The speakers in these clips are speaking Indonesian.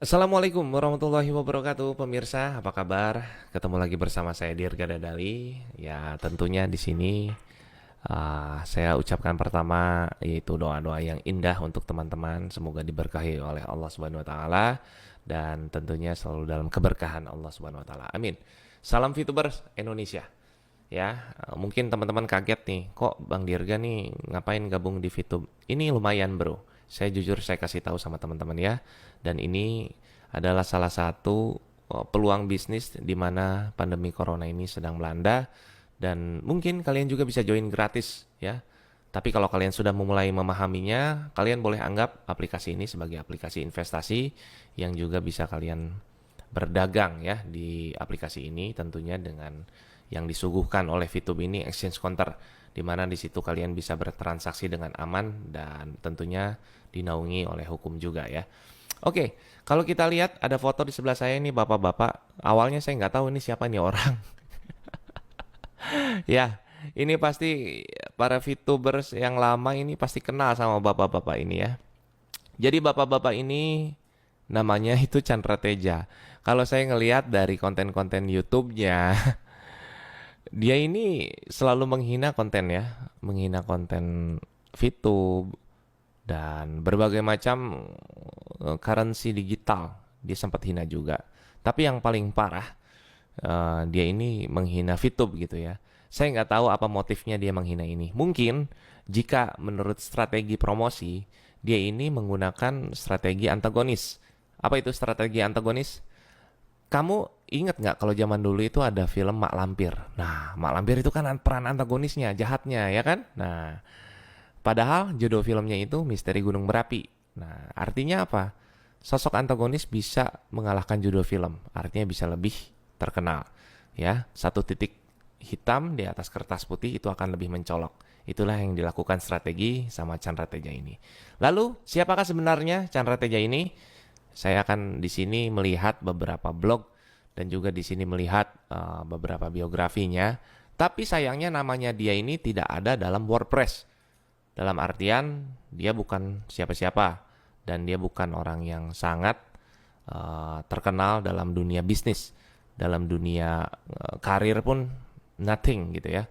Assalamualaikum warahmatullahi wabarakatuh, pemirsa. Apa kabar? Ketemu lagi bersama saya Dirga Dadali. Ya, tentunya di sini saya ucapkan pertama yaitu doa-doa yang indah untuk teman-teman. Semoga diberkahi oleh Allah Subhanahu wa taala dan tentunya selalu dalam keberkahan Allah Subhanahu wa taala. Amin. Salam VTubers Indonesia. Ya, mungkin teman-teman kaget nih, kok Bang Dirga nih ngapain gabung di VTube? Ini lumayan, Bro. Saya kasih tahu sama teman-teman ya. Dan ini adalah salah satu peluang bisnis di mana pandemi corona ini sedang melanda dan mungkin kalian juga bisa join gratis ya. Tapi kalau kalian sudah memulai memahaminya, kalian boleh anggap aplikasi ini sebagai aplikasi investasi yang juga bisa kalian berdagang ya di aplikasi ini tentunya dengan yang disuguhkan oleh VTube ini exchange counter di mana di situ kalian bisa bertransaksi dengan aman dan tentunya dinaungi oleh hukum juga ya. Oke, kalau kita lihat ada foto di sebelah saya ini bapak-bapak. Awalnya saya nggak tahu ini siapa nih orang. Ya, ini pasti para VTubers yang lama ini pasti kenal sama bapak-bapak ini ya. Jadi bapak-bapak ini namanya itu Chandra Teja. Kalau saya ngelihat dari konten-konten YouTube-nya, dia ini selalu menghina konten ya, menghina konten VTube dan berbagai macam currency digital. Dia sempat hina juga. Tapi yang paling parah, dia ini menghina VTube gitu ya. Saya nggak tahu apa motifnya dia menghina ini. Mungkin jika menurut strategi promosi, dia ini menggunakan strategi antagonis. Apa itu strategi antagonis? Kamu ingat nggak kalau zaman dulu itu ada film Mak Lampir? Nah, Mak Lampir itu kan peran antagonisnya, jahatnya, ya kan? Nah, padahal judul filmnya itu Misteri Gunung Berapi. Nah, artinya apa? Sosok antagonis bisa mengalahkan judul film, artinya bisa lebih terkenal. Ya, satu titik hitam di atas kertas putih itu akan lebih mencolok. Itulah yang dilakukan strategi sama Chandra Teja ini. Lalu, siapakah sebenarnya Chandra Teja ini? Saya akan di sini melihat beberapa blog dan juga di sini melihat beberapa biografinya. Tapi sayangnya namanya dia ini tidak ada dalam WordPress. Dalam artian dia bukan siapa-siapa dan dia bukan orang yang sangat terkenal dalam dunia bisnis, dalam dunia karir pun nothing gitu ya.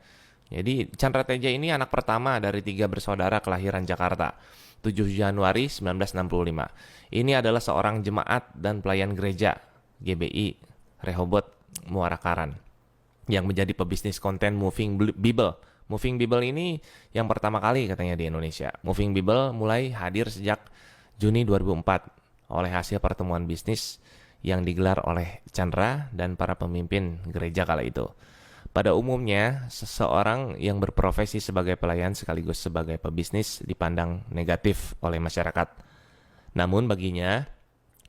Jadi Chandra Teja ini anak pertama dari 3 bersaudara kelahiran Jakarta, 7 Januari 1965. Ini adalah seorang jemaat dan pelayan gereja GBI Rehoboth Muara Karang yang menjadi pebisnis konten Moving Bible. Moving Bible ini yang pertama kali katanya di Indonesia. Moving Bible mulai hadir sejak Juni 2004 oleh hasil pertemuan bisnis yang digelar oleh Chandra dan para pemimpin gereja kala itu. Pada umumnya, seseorang yang berprofesi sebagai pelayan sekaligus sebagai pebisnis dipandang negatif oleh masyarakat. Namun baginya,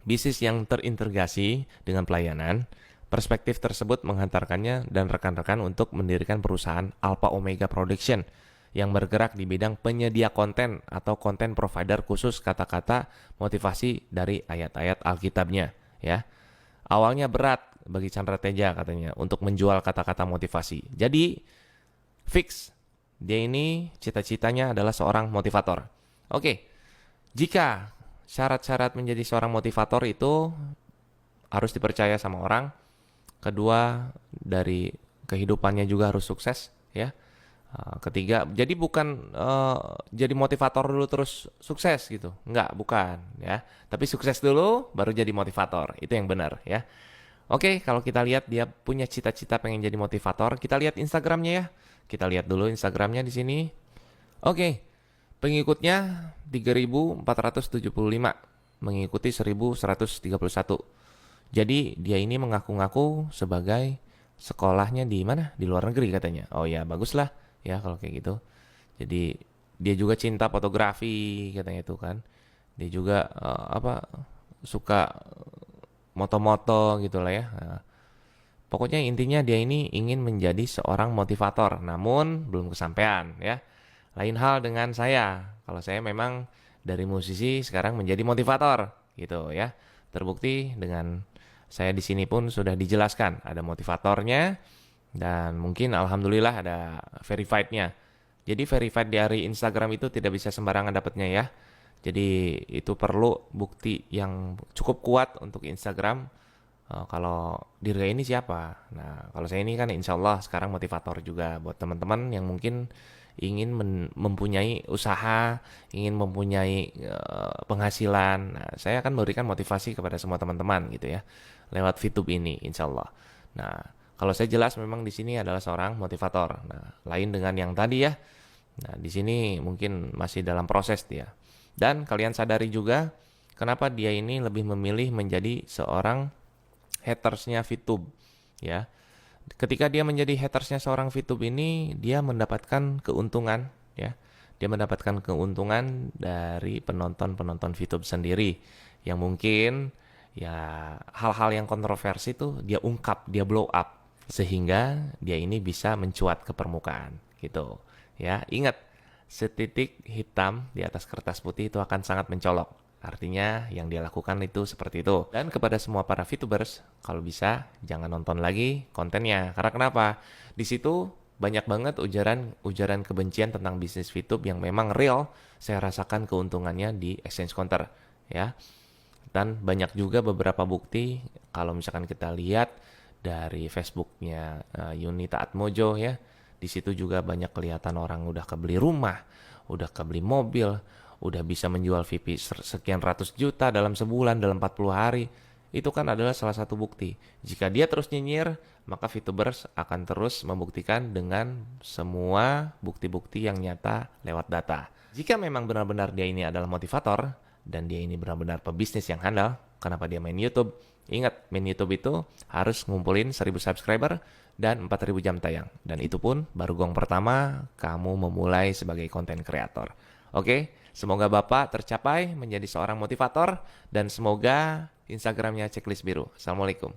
bisnis yang terintegrasi dengan pelayanan, perspektif tersebut menghantarkannya dan rekan-rekan untuk mendirikan perusahaan Alpha Omega Production yang bergerak di bidang penyedia konten atau konten provider khusus kata-kata motivasi dari ayat-ayat Alkitabnya. Ya, awalnya berat bagi Chandra Teja katanya untuk menjual kata-kata motivasi. Jadi fix dia ini cita-citanya adalah seorang motivator. Oke, jika syarat-syarat menjadi seorang motivator itu harus dipercaya sama orang. Kedua, dari kehidupannya juga harus sukses ya. Ketiga, jadi bukan jadi motivator dulu terus sukses gitu. Enggak, bukan ya. Tapi sukses dulu baru jadi motivator. Itu yang benar ya. Oke, kalau kita lihat dia punya cita-cita pengen jadi motivator, kita lihat Instagramnya ya. Kita lihat dulu Instagramnya di sini. Oke, pengikutnya 3.475, mengikuti 1.131. Jadi dia ini mengaku-ngaku sebagai sekolahnya di mana? Di luar negeri katanya. Oh ya, baguslah ya kalau kayak gitu. Jadi dia juga cinta fotografi katanya itu kan. Dia juga suka moto-moto gitu lah ya. Nah, pokoknya intinya dia ini ingin menjadi seorang motivator, namun belum kesampaian ya. Lain hal dengan saya. Kalau saya memang dari musisi sekarang menjadi motivator gitu ya. Terbukti dengan saya di sini pun sudah dijelaskan ada motivatornya dan mungkin alhamdulillah ada verified-nya. Jadi verified dari Instagram itu tidak bisa sembarangan dapatnya ya. Jadi itu perlu bukti yang cukup kuat untuk Instagram. Kalau Dirga ini siapa? Nah, kalau saya ini kan insya Allah sekarang motivator juga buat teman-teman yang mungkin ingin mempunyai usaha, ingin mempunyai penghasilan. Nah, saya akan memberikan motivasi kepada semua teman-teman gitu ya, lewat VTube ini insya Allah. Nah, kalau saya jelas memang di sini adalah seorang motivator. Nah, lain dengan yang tadi ya. Nah, di sini mungkin masih dalam proses dia. Dan kalian sadari juga kenapa dia ini lebih memilih menjadi seorang hatersnya VTube ya. Ketika dia menjadi hatersnya seorang VTube ini, dia mendapatkan keuntungan ya. Dia mendapatkan keuntungan dari penonton-penonton VTube sendiri yang mungkin ya hal-hal yang kontroversi tuh dia ungkap, dia blow up sehingga dia ini bisa mencuat ke permukaan gitu. Ya, ingat setitik hitam di atas kertas putih itu akan sangat mencolok. Artinya yang dia lakukan itu seperti itu. Dan kepada semua para VTubers, kalau bisa jangan nonton lagi kontennya. Karena kenapa? Di situ banyak banget ujaran kebencian tentang bisnis VTube yang memang real. Saya rasakan keuntungannya di exchange counter, ya. Dan banyak juga beberapa bukti kalau misalkan kita lihat dari Facebooknya Yunita Atmojo ya. Di situ juga banyak kelihatan orang udah kebeli rumah, udah kebeli mobil, udah bisa menjual VIP sekian ratus juta dalam sebulan, dalam 40 hari. Itu kan adalah salah satu bukti. Jika dia terus nyinyir, maka VTubers akan terus membuktikan dengan semua bukti-bukti yang nyata lewat data. Jika memang benar-benar dia ini adalah motivator, dan dia ini benar-benar pebisnis yang handal, kenapa dia main YouTube? Ingat, main YouTube itu harus ngumpulin 1000 subscriber dan 4000 jam tayang. Dan itu pun baru gong pertama kamu memulai sebagai konten kreator. Oke, semoga Bapak tercapai menjadi seorang motivator dan semoga Instagramnya Checklist Biru. Assalamualaikum.